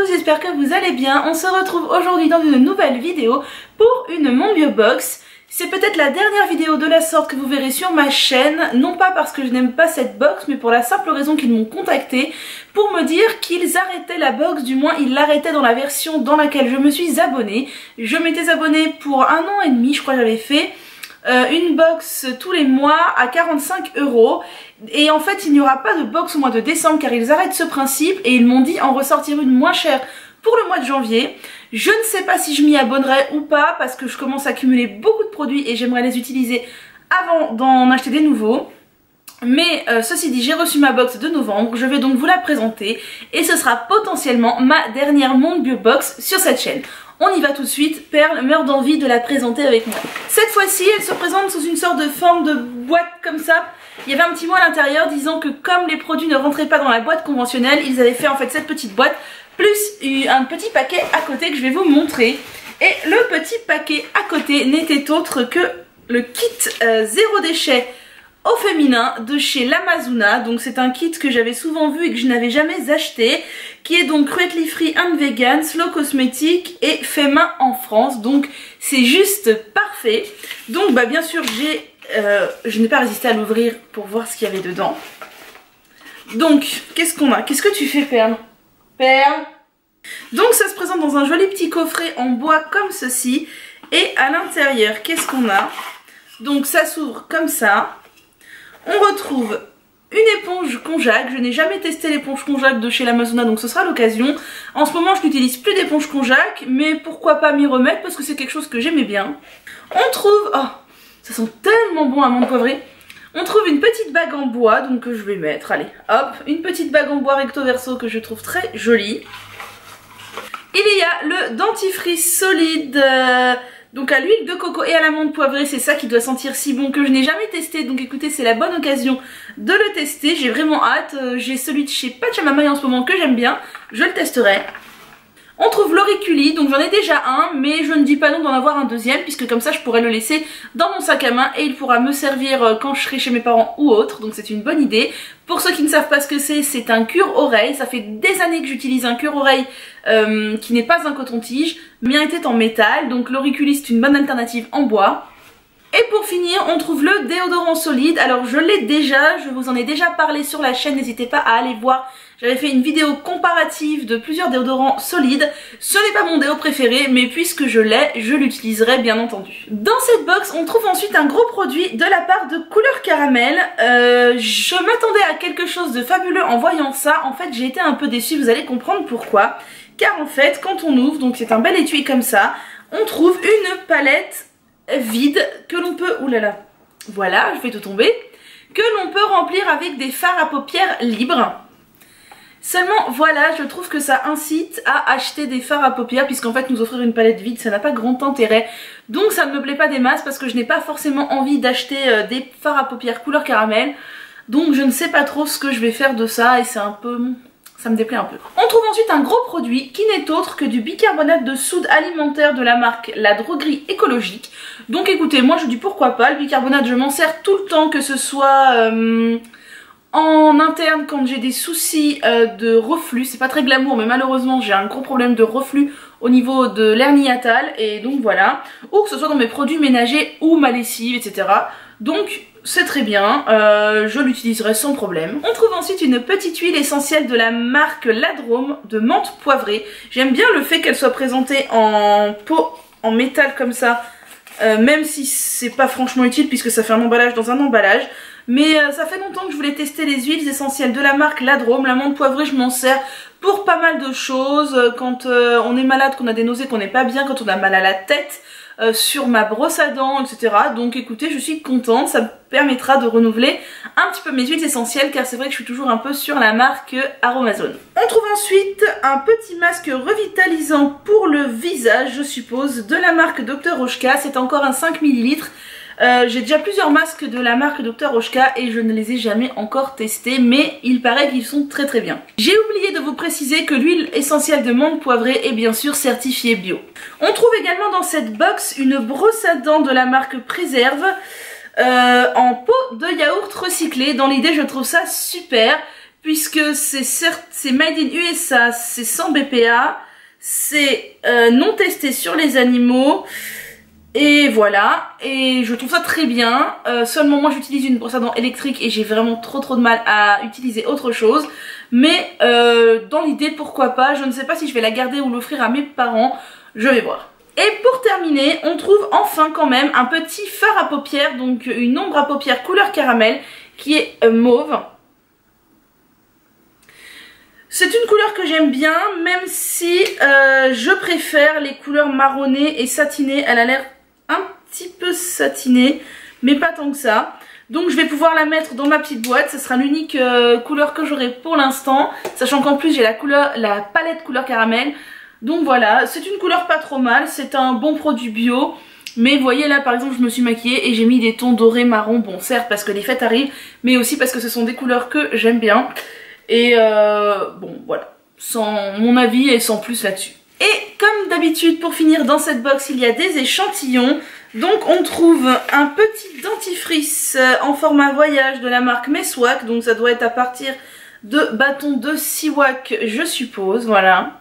tous, j'espère que vous allez bien. On se retrouve aujourd'hui dans une nouvelle vidéo pour une Mon Bio Box. C'est peut-être la dernière vidéo de la sorte que vous verrez sur ma chaîne, non pas parce que je n'aime pas cette box, mais pour la simple raison qu'ils m'ont contacté pour me dire qu'ils arrêtaient la box, du moins ils l'arrêtaient dans la version dans laquelle je me suis abonnée. Je m'étais abonnée pour 1 an et demi, je crois que j'avais fait une box tous les mois à 45 €. Et en fait il n'y aura pas de box au mois de décembre car ils arrêtent ce principe et ils m'ont dit en ressortir une moins chère pour le mois de janvier. Je ne sais pas si je m'y abonnerai ou pas parce que je commence à accumuler beaucoup de produits et j'aimerais les utiliser avant d'en acheter des nouveaux. Mais ceci dit, j'ai reçu ma box de novembre, je vais donc vous la présenter et ce sera potentiellement ma dernière Mon Bio Box sur cette chaîne. On y va tout de suite, Perle meurt d'envie de la présenter avec moi. Cette fois-ci, elle se présente sous une sorte de forme de boîte comme ça. Il y avait un petit mot à l'intérieur disant que comme les produits ne rentraient pas dans la boîte conventionnelle, ils avaient fait en fait cette petite boîte plus un petit paquet à côté que je vais vous montrer. Et le petit paquet à côté n'était autre que le kit zéro déchet au féminin de chez Lamazuna. Donc c'est un kit que j'avais souvent vu et que je n'avais jamais acheté, qui est donc cruelty free and vegan, slow cosmétique et fait main en France. Donc c'est juste parfait. Donc bah bien sûr je n'ai pas résisté à l'ouvrir pour voir ce qu'il y avait dedans. Donc qu'est-ce qu'on a? Qu'est-ce que tu fais, Perle? Perle. Donc ça se présente dans un joli petit coffret en bois comme ceci. Et à l'intérieur, qu'est-ce qu'on a? Donc ça s'ouvre comme ça. On retrouve une éponge konjac. Je n'ai jamais testé l'éponge konjac de chez Lamazuna, donc ce sera l'occasion. En ce moment, je n'utilise plus d'éponge konjac, mais pourquoi pas m'y remettre parce que c'est quelque chose que j'aimais bien. On trouve... Oh, ça sent tellement bon, amande poivrée. On trouve une petite bague en bois, donc que je vais mettre. Allez, hop, une petite bague en bois recto verso que je trouve très jolie. Il y a le dentifrice solide... Donc à l'huile de coco et à l'amande poivrée, c'est ça qui doit sentir si bon que je n'ai jamais testé. Donc écoutez, c'est la bonne occasion de le tester. J'ai vraiment hâte. J'ai celui de chez Pachamama en ce moment que j'aime bien. Je le testerai. On trouve l'auriculi, donc j'en ai déjà un, mais je ne dis pas non d'en avoir un deuxième, puisque comme ça je pourrais le laisser dans mon sac à main et il pourra me servir quand je serai chez mes parents ou autre, donc c'est une bonne idée. Pour ceux qui ne savent pas ce que c'est un cure-oreille. Ça fait des années que j'utilise un cure-oreille qui n'est pas un coton-tige. Le mien était en métal, donc l'auriculi c'est une bonne alternative en bois. Et pour finir, on trouve le déodorant solide. Alors je l'ai déjà, je vous en ai déjà parlé sur la chaîne, n'hésitez pas à aller voir. J'avais fait une vidéo comparative de plusieurs déodorants solides. Ce n'est pas mon déo préféré, mais puisque je l'ai, je l'utiliserai bien entendu. Dans cette box, on trouve ensuite un gros produit de la part de Couleur Caramel. Je m'attendais à quelque chose de fabuleux en voyant ça. En fait, j'ai été un peu déçue, vous allez comprendre pourquoi. Car en fait, quand on ouvre, donc c'est un bel étui comme ça, on trouve une palette vide que l'on peut, oulala, voilà, je fais tout tomber, que l'on peut remplir avec des fards à paupières libres. Seulement voilà, je trouve que ça incite à acheter des fards à paupières, puisqu'en fait nous offrir une palette vide ça n'a pas grand intérêt. Donc ça ne me plaît pas des masses parce que je n'ai pas forcément envie d'acheter des fards à paupières couleur caramel. Donc je ne sais pas trop ce que je vais faire de ça et c'est un peu... ça me déplaît un peu. On trouve ensuite un gros produit qui n'est autre que du bicarbonate de soude alimentaire de la marque La Droguerie Écologique. Donc écoutez, moi je dis pourquoi pas, le bicarbonate je m'en sers tout le temps, que ce soit en interne quand j'ai des soucis de reflux. C'est pas très glamour mais malheureusement j'ai un gros problème de reflux au niveau de l'hernie hiatale et donc voilà. Ou que ce soit dans mes produits ménagers ou ma lessive, etc. Donc c'est très bien, je l'utiliserai sans problème. On trouve ensuite une petite huile essentielle de la marque Ladrome de menthe poivrée. J'aime bien le fait qu'elle soit présentée en pot en métal comme ça, même si c'est pas franchement utile puisque ça fait un emballage dans un emballage. Mais ça fait longtemps que je voulais tester les huiles essentielles de la marque Ladrome. La menthe poivrée je m'en sers pour pas mal de choses. Quand on est malade, qu'on a des nausées, qu'on n'est pas bien, quand on a mal à la tête, sur ma brosse à dents, etc. Donc écoutez, je suis contente, ça me permettra de renouveler un petit peu mes huiles essentielles car c'est vrai que je suis toujours un peu sur la marque Aromazone. On trouve ensuite un petit masque revitalisant pour le visage, je suppose, de la marque Dr Oshka. C'est encore un 5 ml. J'ai déjà plusieurs masques de la marque Dr Oshka et je ne les ai jamais encore testés, mais il paraît qu'ils sont très très bien. J'ai oublié de vous préciser que l'huile essentielle de menthe poivrée est bien sûr certifiée bio. On trouve également dans cette box une brosse à dents de la marque Préserve en pot de yaourt recyclé. Dans l'idée je trouve ça super puisque c'est made in USA, c'est sans BPA, c'est non testé sur les animaux. Et voilà, et je trouve ça très bien. Seulement moi j'utilise une brosse à dents électrique et j'ai vraiment trop de mal à utiliser autre chose. Mais dans l'idée, pourquoi pas, je ne sais pas si je vais la garder ou l'offrir à mes parents, je vais voir. Et pour terminer, on trouve enfin quand même un petit fard à paupières, donc une ombre à paupières couleur caramel qui est mauve. C'est une couleur que j'aime bien, même si je préfère les couleurs marronnées et satinées. Elle a l'air un petit peu satinée, mais pas tant que ça. Donc je vais pouvoir la mettre dans ma petite boîte, ce sera l'unique couleur que j'aurai pour l'instant, sachant qu'en plus j'ai la palette couleur caramel. Donc voilà, c'est une couleur pas trop mal, c'est un bon produit bio. Mais vous voyez là par exemple je me suis maquillée et j'ai mis des tons dorés marron, bon certes parce que les fêtes arrivent, mais aussi parce que ce sont des couleurs que j'aime bien. Et bon voilà, sans mon avis et sans plus là-dessus. Et comme d'habitude pour finir dans cette box il y a des échantillons. Donc on trouve un petit dentifrice en format voyage de la marque Meswak. Donc ça doit être à partir de bâtons de Siwak je suppose, voilà.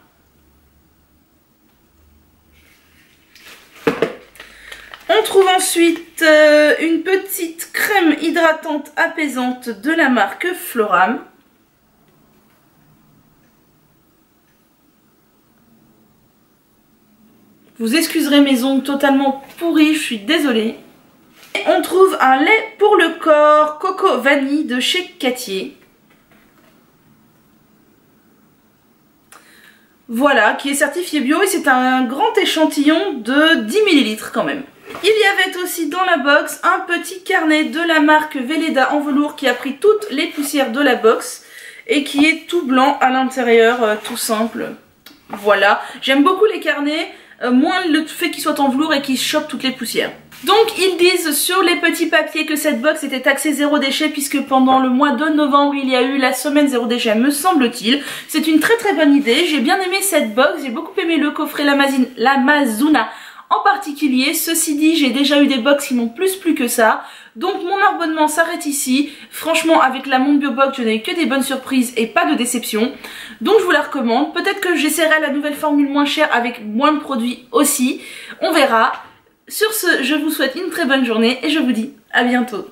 On trouve ensuite une petite crème hydratante apaisante de la marque Floram. Vous excuserez mes ongles totalement pourris, je suis désolée. Et on trouve un lait pour le corps Coco Vanille de chez Cattier. Voilà, qui est certifié bio et c'est un grand échantillon de 10 ml quand même. Il y avait aussi dans la box un petit carnet de la marque Velleda en velours qui a pris toutes les poussières de la box et qui est tout blanc à l'intérieur, tout simple. Voilà, j'aime beaucoup les carnets. Moins le fait qu'il soit en velours et qu'il chope toutes les poussières. Donc ils disent sur les petits papiers que cette box était taxée zéro déchet puisque pendant le mois de novembre il y a eu la semaine zéro déchet me semble-t-il. C'est une très bonne idée, j'ai bien aimé cette box, j'ai beaucoup aimé le coffret l'Amazuna en particulier. Ceci dit, j'ai déjà eu des box qui m'ont plus plu que ça. Donc mon abonnement s'arrête ici. Franchement, avec la Monbio Box, je n'ai eu que des bonnes surprises et pas de déception. Donc je vous la recommande. Peut-être que j'essaierai la nouvelle formule moins chère avec moins de produits aussi. On verra. Sur ce, je vous souhaite une très bonne journée et je vous dis à bientôt.